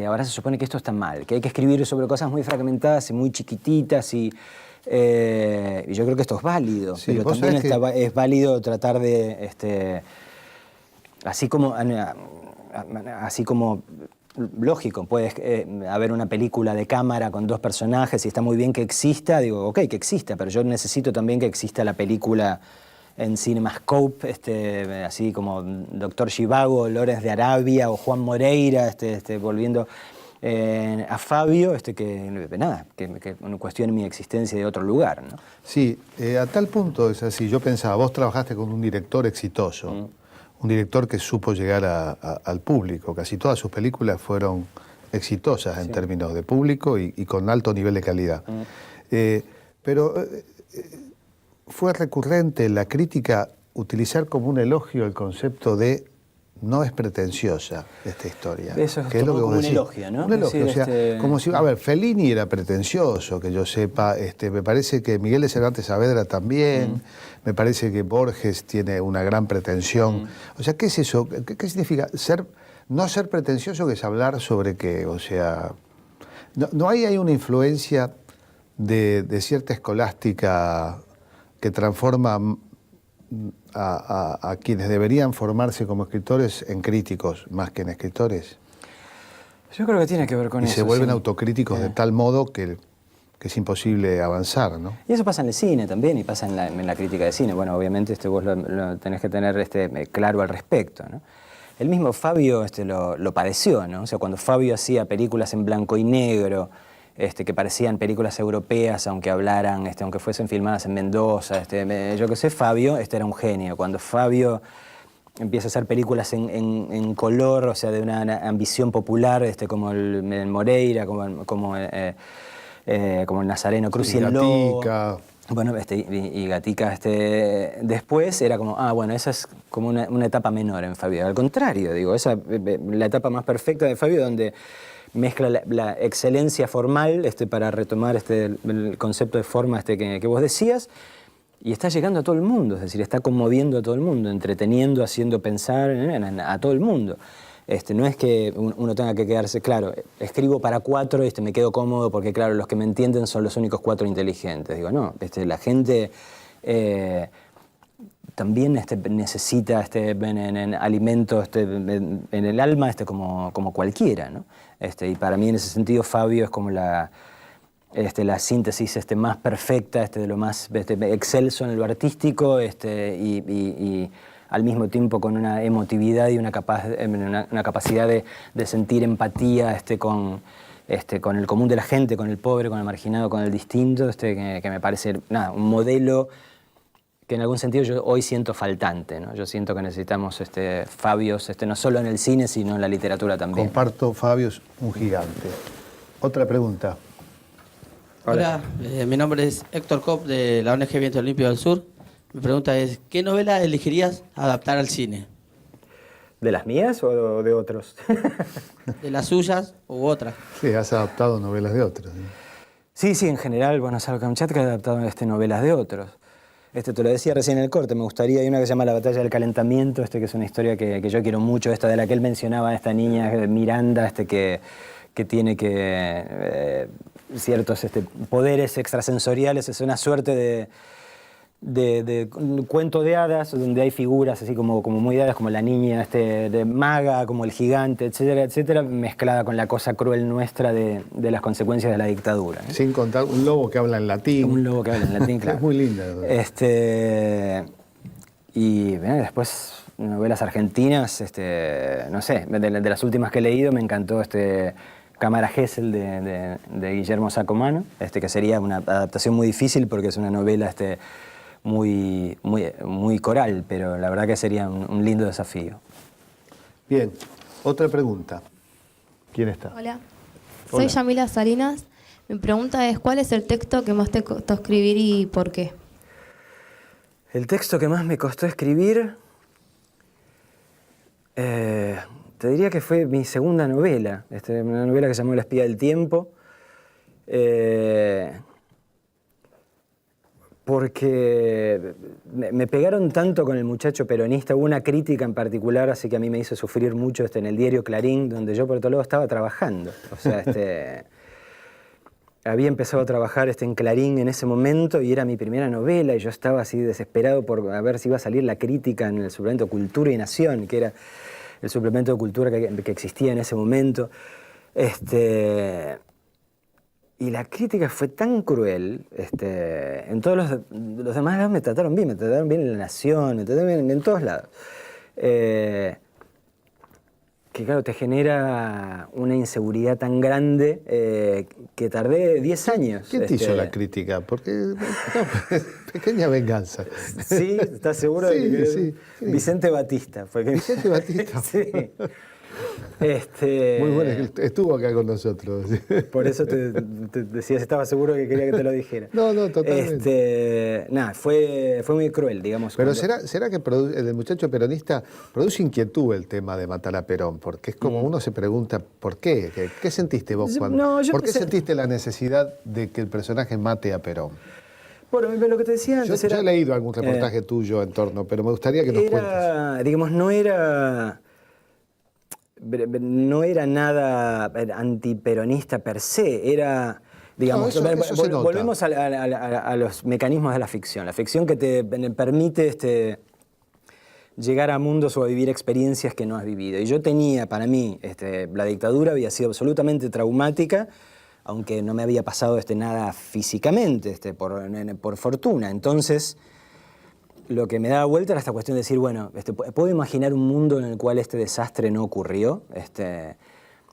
ahora se supone que esto está mal, que hay que escribir sobre cosas muy fragmentadas y muy chiquititas y yo creo que esto es válido, sí, pero también es válido tratar de así como lógico, puede haber una película de cámara con 2 personajes y está muy bien que exista, digo, ok, que exista, pero yo necesito también que exista la película en CinemaScope, así como Doctor Zhivago, Lores de Arabia o Juan Moreira, volviendo a Fabio, que cuestione mi existencia de otro lugar, ¿no? Sí, a tal punto es así. Yo pensaba, vos trabajaste con un director exitoso, un director que supo llegar al público. Casi todas sus películas fueron exitosas en términos de público y con alto nivel de calidad. Pero fue recurrente en la crítica utilizar como un elogio el concepto de no es pretenciosa esta historia. Eso es que como, es lo que como vos un decís. elogio, ¿no? Un elogio, decir, o sea, como si, a ver, Fellini era pretencioso, que yo sepa, me parece que Miguel de Cervantes Saavedra también, me parece que Borges tiene una gran pretensión. O sea, ¿qué es eso? ¿Qué significa no ser pretencioso, que es hablar sobre qué? O sea, no hay una influencia de cierta escolástica que transforma a quienes deberían formarse como escritores en críticos más que en escritores. Yo creo que tiene que ver con eso. Y se vuelven sí. autocríticos de tal modo que es imposible avanzar, ¿no? Y eso pasa en el cine también y pasa en la crítica de cine. Bueno, obviamente vos lo tenés que tener claro al respecto, ¿no? El mismo Fabio lo padeció, ¿no? O sea, cuando Fabio hacía películas en blanco y negro, que parecían películas europeas, aunque hablaran, aunque fuesen filmadas en Mendoza, yo qué sé, Fabio era un genio. Cuando Fabio empieza a hacer películas en color, o sea, de una ambición popular, como el Moreira, como el Nazareno Cruz y el Lobo. Gatica. Bueno, y Gatica después era como, bueno, esa es como una etapa menor en Fabio. Al contrario, digo, la etapa más perfecta de Fabio, donde mezcla la excelencia formal para retomar el concepto de forma que vos decías, y está llegando a todo el mundo, es decir, está conmoviendo a todo el mundo, entreteniendo, haciendo pensar a todo el mundo. No es que uno tenga que quedarse, claro, escribo para 4 y me quedo cómodo porque, claro, los que me entienden son los únicos 4 inteligentes. Digo, no, la gente también necesita en alimento en el alma como cualquiera, ¿no? Y para mí en ese sentido Fabio es como la síntesis más perfecta, de lo más excelso en lo artístico y al mismo tiempo con una emotividad y una capacidad de sentir empatía con el común de la gente, con el pobre, con el marginado, con el distinto, que me parece un modelo que en algún sentido yo hoy siento faltante, ¿no? Yo siento que necesitamos Fabios, no solo en el cine, sino en la literatura también. Comparto, Fabio es un gigante. Otra pregunta. Hola, mi nombre es Héctor Kopp de la ONG Viento Limpio del Sur. Mi pregunta es, ¿qué novela elegirías adaptar al cine? ¿De las mías o de otros? ¿De las suyas u otras? Sí, has adaptado novelas de otros, ¿no? Sí, en general, bueno, Salvo Kamchatka ha adaptado novelas de otros. Te lo decía recién en el corte, me gustaría, hay una que se llama La Batalla del Calentamiento, que es una historia que yo quiero mucho, de la que él mencionaba, esta niña Miranda, que tiene ciertos poderes extrasensoriales, es una suerte de cuento de hadas, donde hay figuras así como muy dadas, como la niña de maga, como el gigante, etcétera, etcétera, mezclada con la cosa cruel nuestra de las consecuencias de la dictadura, ¿eh? Sin contar un lobo que habla en latín. Un lobo que habla en latín, claro. Es muy linda. Y después novelas argentinas, no sé, de las últimas que he leído me encantó Cámara Gesell de Guillermo Sacomano, que sería una adaptación muy difícil porque es una novela muy coral, pero la verdad que sería un lindo desafío. Bien, otra pregunta. ¿Quién está? Hola, Hola. soy Yamila Salinas. Mi pregunta es, ¿cuál es el texto que más te costó escribir y por qué? El texto que más me costó escribir, te diría que fue mi segunda novela, una novela que se llamó La espía del tiempo, porque me pegaron tanto con el muchacho peronista, hubo una crítica en particular, así que a mí me hizo sufrir mucho en el diario Clarín, donde yo por otro lado estaba trabajando. O sea, había empezado a trabajar en Clarín en ese momento y era mi primera novela y yo estaba así desesperado por a ver si iba a salir la crítica en el suplemento Cultura y Nación, que era el suplemento de cultura que existía en ese momento. Y la crítica fue tan cruel, en todos los demás lados me trataron bien en La Nación, me trataron bien en todos lados. Que claro, te genera una inseguridad tan grande que tardé 10 años. ¿Quién te hizo la crítica? Porque, no, pequeña venganza. Sí, ¿estás seguro? Sí, de que sí. Vicente Batista. Vicente Batista. Sí. Muy bueno, estuvo acá con nosotros. Por eso te decía si estaba seguro que quería que te lo dijera. No, totalmente. Nada, fue muy cruel, digamos. Pero ¿será que el muchacho peronista produce inquietud el tema de matar a Perón? Porque es como uno se pregunta, ¿por qué? ¿Qué sentiste vos cuando? ¿Por qué sentiste la necesidad de que el personaje mate a Perón? Bueno, lo que te decía antes yo he leído algún reportaje tuyo en torno, pero me gustaría que nos cuentes. Digamos, no era nada antiperonista per se, era, digamos, no, eso se nota. Volvemos a los mecanismos de la ficción que te permite llegar a mundos o a vivir experiencias que no has vivido. Y yo tenía, para mí, la dictadura había sido absolutamente traumática, aunque no me había pasado nada físicamente, por fortuna. Entonces, lo que me daba vuelta era esta cuestión de decir, bueno, ¿puedo imaginar un mundo en el cual este desastre no ocurrió?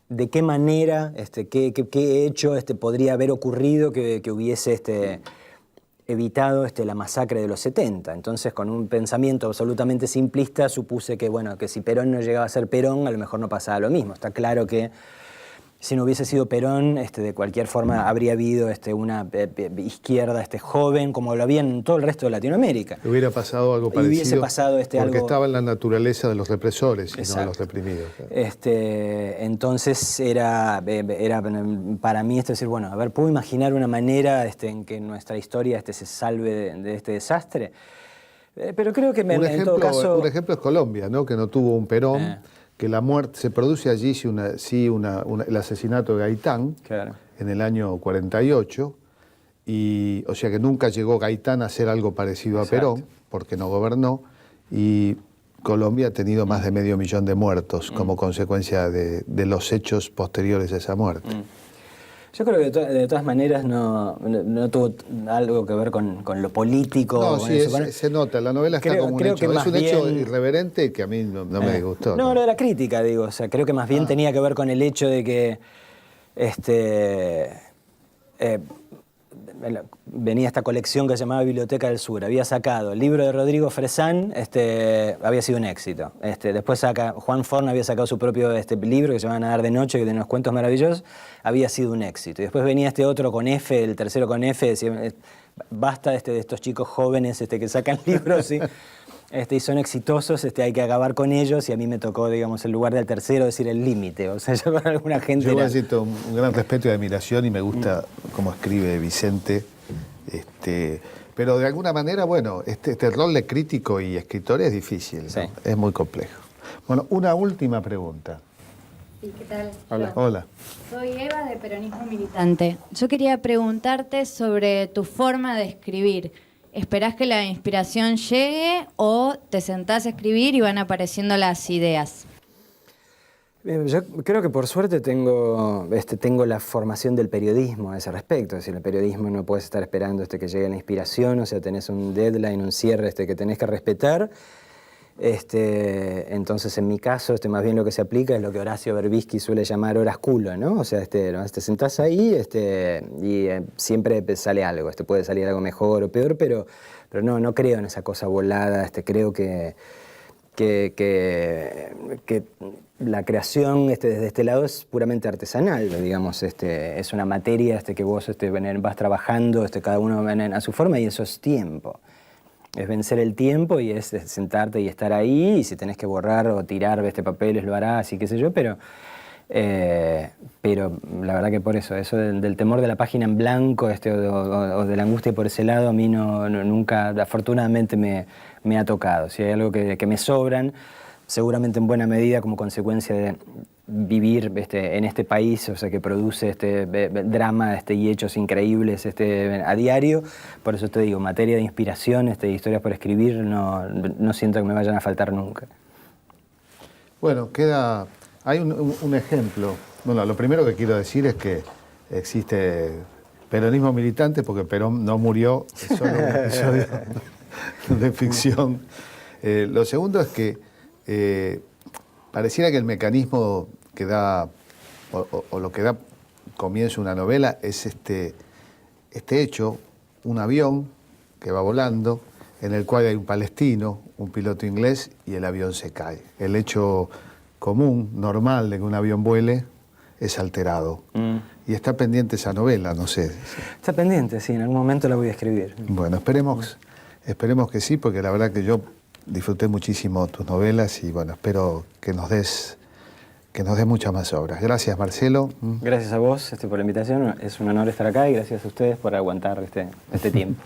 ¿De qué manera, qué hecho podría haber ocurrido que hubiese evitado la masacre de los 70? Entonces, con un pensamiento absolutamente simplista, supuse que, bueno, que si Perón no llegaba a ser Perón, a lo mejor no pasaba lo mismo. Está claro que si no hubiese sido Perón, de cualquier forma habría habido una izquierda joven, como lo había en todo el resto de Latinoamérica. Hubiera pasado algo parecido. Hubiese pasado porque algo... estaba en la naturaleza de los represores y Exacto. no de los reprimidos. Entonces era para mí decir, bueno, a ver, ¿puedo imaginar una manera en que nuestra historia se salve de este desastre? Pero creo que en todo caso... Un ejemplo es Colombia, ¿no? Que no tuvo un Perón. Que la muerte se produce allí el asesinato de Gaitán, claro, en el año 48, o sea que nunca llegó Gaitán a hacer algo parecido a Perón, porque no gobernó, y Colombia ha tenido más de 500.000 de muertos como consecuencia de los hechos posteriores a esa muerte. Yo creo que de todas maneras no tuvo algo que ver con lo político. No, sí, se nota, la novela está como un hecho. Es un hecho irreverente que a mí no me gustó. No, de la crítica, digo. O sea, creo que más bien tenía que ver con el hecho de que venía esta colección que se llamaba Biblioteca del Sur. Había sacado el libro de Rodrigo Fresán, había sido un éxito. Después Juan Forn había sacado su propio libro que se llama Nadar de Noche, que tiene unos cuentos maravillosos, había sido un éxito. Y después venía otro con F, el tercero con F, decía, basta de estos chicos jóvenes que sacan libros y son exitosos, hay que acabar con ellos, y a mí me tocó, digamos, el lugar del tercero, decir el límite. O sea, yo con alguna gente... Yo necesito un gran respeto y admiración y me gusta cómo escribe Vicente. Pero de alguna manera, bueno, este rol de crítico y escritor es difícil, ¿no? Sí. Es muy complejo. Bueno, una última pregunta. Sí, ¿qué tal? Hola. Soy Eva de Peronismo Militante. Yo quería preguntarte sobre tu forma de escribir. ¿Esperás que la inspiración llegue o te sentás a escribir y van apareciendo las ideas? Yo creo que por suerte tengo la formación del periodismo a ese respecto. Es decir, el periodismo no puedes estar esperando que llegue la inspiración, o sea, tenés un deadline, un cierre que tenés que respetar. Entonces, en mi caso, más bien lo que se aplica es lo que Horacio Berbisky suele llamar horas culo, ¿no? O sea, te sentás ahí y siempre sale algo. Puede salir algo mejor o peor, pero no creo en esa cosa volada. Creo que la creación desde este lado es puramente artesanal, digamos. Es una materia que vos vas trabajando, cada uno a su forma, y eso es tiempo. Es vencer el tiempo y es sentarte y estar ahí, y si tenés que borrar o tirar papeles lo harás y qué sé yo, pero la verdad que por eso del temor de la página en blanco o de la angustia por ese lado, a mí nunca, afortunadamente, me ha tocado. Si hay algo que me sobran, seguramente en buena medida como consecuencia de vivir en este país, o sea, que produce drama y hechos increíbles a diario. Por eso te digo, materia de inspiración, historias por escribir, no siento que me vayan a faltar nunca. Bueno, hay un ejemplo. Bueno, lo primero que quiero decir es que existe peronismo militante porque Perón no murió, es solo un episodio de ficción. Lo segundo es que pareciera que el mecanismo que da, o lo que da comienzo a una novela es este hecho, un avión que va volando, en el cual hay un palestino, un piloto inglés y el avión se cae. El hecho común, normal de que un avión vuele es alterado. Y está pendiente esa novela, no sé. Está pendiente, sí, en algún momento la voy a escribir. Bueno, esperemos que sí, porque la verdad que yo disfruté muchísimo tus novelas y bueno, espero que nos des muchas más obras. Gracias, Marcelo. Gracias a vos por la invitación, es un honor estar acá y gracias a ustedes por aguantar este tiempo.